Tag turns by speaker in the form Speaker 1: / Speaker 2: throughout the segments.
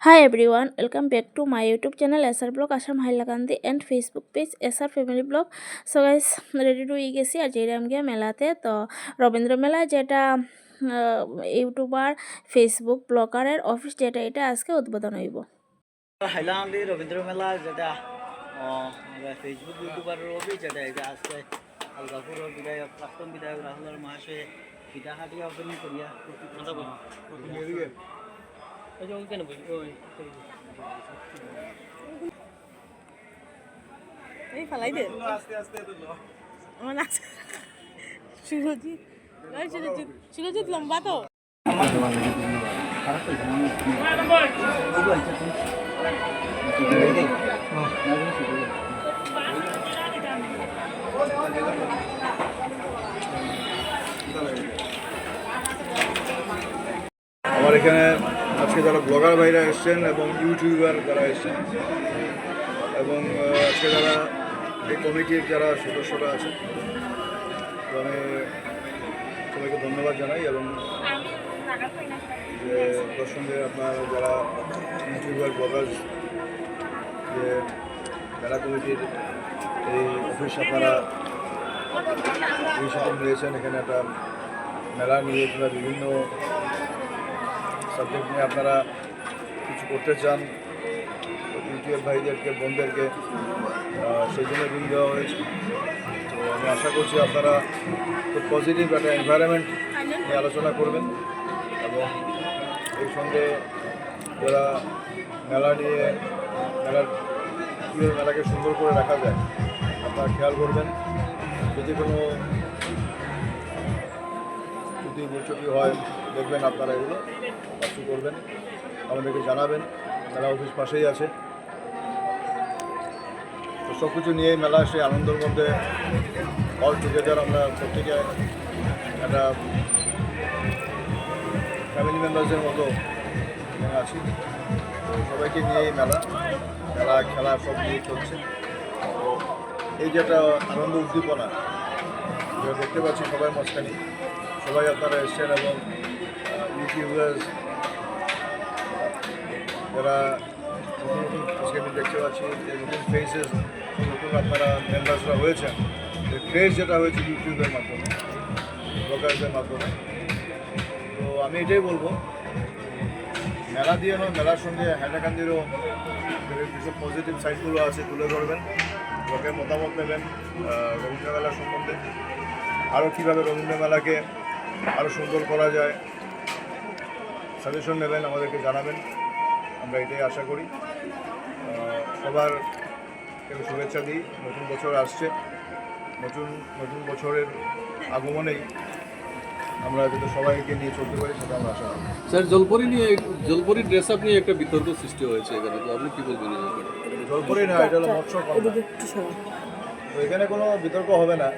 Speaker 1: Hi everyone, welcome back to my YouTube channel SR Blog Assam Hailakandi and Facebook page SR Family Blog. So guys, ready to গেছি আর যেরাম গিয়ে মেলাতে তো রবীন্দ্র মেলা যেটা YouTuber Facebook ব্লগারের office যেটা এটা আজকে উদ্বোধন হইব।
Speaker 2: হাইলাকান্দি রবীন্দ্র মেলা যেটা ফেসবুক ইউটিউবারের অফিস যেটা এটা আজকে আলগাপুরের বিধায়ক প্রাক্তন বিধায়ক রাহুল মহাশয় পিঠা হাটিয়া ওপেনিং করিয়া
Speaker 3: এই ফালাই দে আস্তে আস্তে আমার নাচ সুরজিৎ সুরজিৎ লম্বা তো
Speaker 4: আমার এখানে আজকে যারা ব্লগার ভাইরা এসছেন এবং ইউটিউবার যারা এসছেন এবং আজকে যারা এই কমিটির যারা সদস্যরা আছেন তো আমি সবাইকে ধন্যবাদ জানাই এবং যে তার সঙ্গে আপনার যারা ইউটিউবার ব্লগার যে মেলা কমিটির এই অফিস আপনারা ইনিশিয়েটিভ নিয়েছেন এখানে একটা মেলা নিয়ে কিংবা বিভিন্ন সাবজেক্ট নিয়ে আপনারা কিছু করতে চান ইউটিউব ভাইদেরকে বোনদেরকে সেই জন্য ঋণ দেওয়া হয়েছে। তো আমি আশা করছি আপনারা খুব পজিটিভ একটা এনভায়রনমেন্ট নিয়ে আলোচনা করবেন এবং এই সঙ্গে যারা মেলা নিয়ে কীভাবে মেলাকে সুন্দর করে রাখা যায় আপনারা খেয়াল করবেন। যদি কোনো বৈঠকি হয় দেখবেন আপনারা এগুলো কাজ করবেন, আমাদেরকে জানাবেন। মেলা অফিস পাশেই আছে, তো সব কিছু নিয়েই মেলা সেই আনন্দের মধ্যে অল টুগেদার আমরা প্রত্যেকে একটা ফ্যামিলি মেম্বার্সের মতো আছি। তো সবাইকে নিয়েই মেলা খেলা সব নিয়ে চলছে। তো এই যে একটা আনন্দ উদ্দীপনা যেটা দেখতে পাচ্ছি সবাই মাঝখানে সবাই আপনারা এসছেন এবং ইউটিউবার্স যারা নতুন আজকে আমি দেখতে পাচ্ছি যে নতুন ফেসেস নতুন আপনারা মেম্বার্সরা হয়েছেন, ক্রেজ যেটা হয়েছে ইউটিউবের মাধ্যমে ব্লগারদের মাধ্যমে। তো আমি এটাই বলবো মেলা দিয়ে নয়, মেলার সঙ্গে হাইলাকান্দিরও যেসব পজিটিভ সাইডগুলো আছে তুলে ধরবেন, লোকের মতামত নেবেন রবীন্দ্র মেলা সম্বন্ধে, আরও কীভাবে রবীন্দ্র মেলাকে আরও সুন্দর করা যায় সাজেশন নেবেন, আমাদেরকে জানাবেন। আমরা এটাই আশা করি। সবার শুভেচ্ছা দিই। নতুন বছর আসছে, নতুন বছরের আগমনেই আমরা যাতে সবাইকে নিয়ে চলতে পারি সেটা আমরা আশা করি।
Speaker 5: স্যার জলপরি ড্রেস আপ নিয়ে একটা বিতর্ক সৃষ্টি হয়েছে এখানে, তো আপনি কী বলবেন?
Speaker 4: জলপরি না, এটা হলো মৎস্য কন্যা। তো এখানে কোনো বিতর্ক হবে না,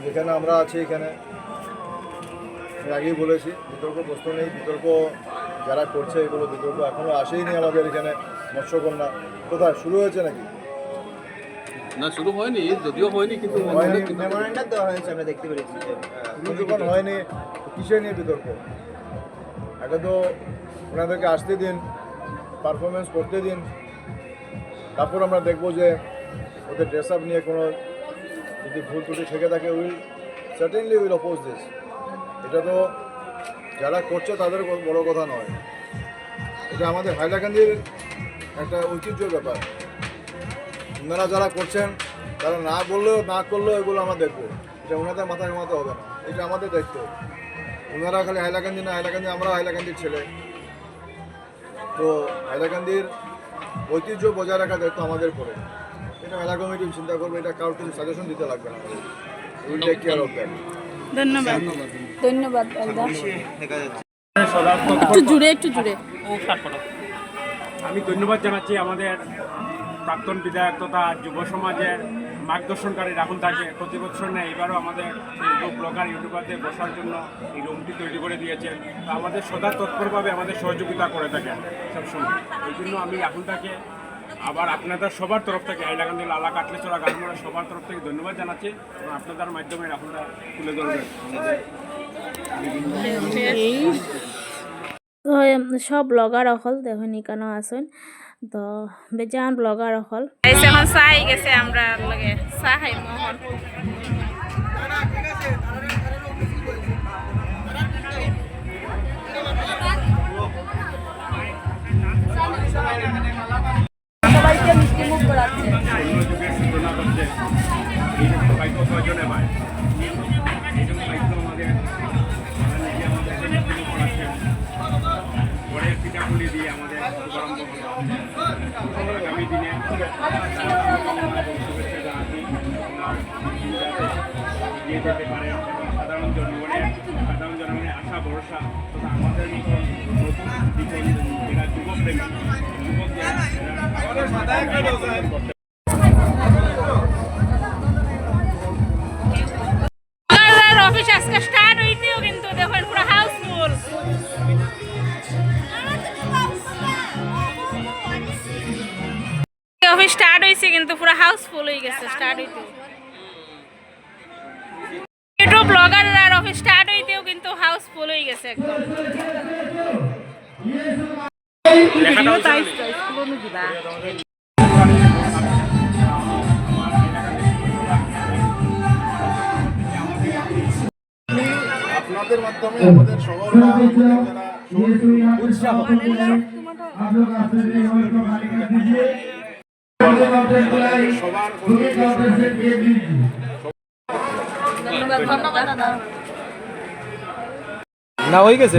Speaker 4: যেখানে আমরা আছি এখানে আমি আগেই বলেছি বিতর্ক প্রশ্ন নেই। বিতর্ক যারা করছে এগুলো বিতর্ক এখনও আসেইনি আমাদের এখানে। মৎস্যকন্যা কোথায় শুরু হয়েছে নাকি?
Speaker 5: না, শুরু হয়নি, যদিও হয়নি, কিন্তু
Speaker 2: মেমোরেন্ডাম দেওয়া হয়েছে আমরা দেখতে পেরেছি।
Speaker 4: যখন হয়নি কিসে নিয়ে বিতর্ক? আগে তো ওনাদেরকে আসতে দিন, পারফরমেন্স করতে দিন, তারপর আমরা দেখবো যে ওদের ড্রেস আপ নিয়ে কোনো যদি ভুল ত্রুটি থেকে থাকে সার্টেনলি উইল অপোজ দিস। এটা তো যারা করছে তাদের বড় কথা নয়, এটা আমাদের হাইলাকান্দির একটা ঐতিহ্যের ব্যাপার। ওনারা যারা করছেন তারা না বললেও না করলেও এগুলো আমরা দেখবো, এটা ওনাদের মাথা ঘামাতে হবে না, এটা আমাদের দায়িত্ব। ওনারা খালি হাইলাকান্দি না, হাইলাকান্দি আমরা হাইলাকান্দির ছেলে, তো হাইলাকান্দির ঐতিহ্য বজায় রাখার দায়িত্ব আমাদের পরে। এটা মেলা কমিটি চিন্তা করবে, এটা কারোর কিছু সাজেশন দিতে লাগবে না, will take care of that.
Speaker 3: ধন্যবাদ ধন্যবাদ। একটু জুড়ে
Speaker 6: আমি ধন্যবাদ জানাচ্ছি আমাদের প্রাক্তন বিধায়ক তথা যুব সমাজের মার্গদর্শনকারী রাহুল দাকে। প্রতি বছর নেই এবারও আমাদের ফেসবুক ব্লগার ইউটিউবারদের বসার জন্য এই রুমটি তৈরি করে দিয়েছেন। তো আমাদের সদা তৎপরভাবে আমাদের সহযোগিতা করে থাকেন সবসময়। এই জন্য আমি রাহুল দাকে আবার আপনাদের সবার তরফ থেকে হাইলাকান্দি লালা কাটলেচড়া গাছমোড়া সবার তরফ থেকে ধন্যবাদ জানাচ্ছি এবং আপনাদের মাধ্যমে রাহুলদা তুলে ধরবেন।
Speaker 1: তো সব ব্লগার অকল দেখুন কেন আসুন তো বেজান ব্লগার অকল এখন চাই গেছে আমরা লগে চাহ খাই মোহন সবাইকে মিষ্টি মুখ করাচ্ছে
Speaker 6: অন্য যুগের তুলনা করছে এই যে পাইক প্রয়োজনে পায় এই জন্য পাইক আমাদের নিজে আমাদের মিষ্টি মুখ করাচ্ছে ঘরের পিঠাপুলি দিয়ে আমাদের শুভারম্ভ হলো আগামী দিনে শুভেচ্ছা জানাচ্ছি এগিয়ে যেতে পারে সাধারণ জনগণের আশা ভরসা তথা আমাদের মতন নতুন এরা যুবপ্রেমী যুবক
Speaker 1: অফিস আজকে স্টার্ট হইতেও কিন্তু দেখুন পুরো হাউসফুল অফিস স্টার্ট হয়েছে কিন্তু পুরো হাউসফুল হয়ে গেছে স্টার্ট হইতে ইউটিউব ব্লগার আর অফিস স্টার্ট হইতেও কিন্তু হাউসফুল হয়ে গেছে একদম
Speaker 4: আপনাদের মাধ্যমে আমাদের শহর বা আমাদের যারা সবার
Speaker 2: না হয়ে গেছে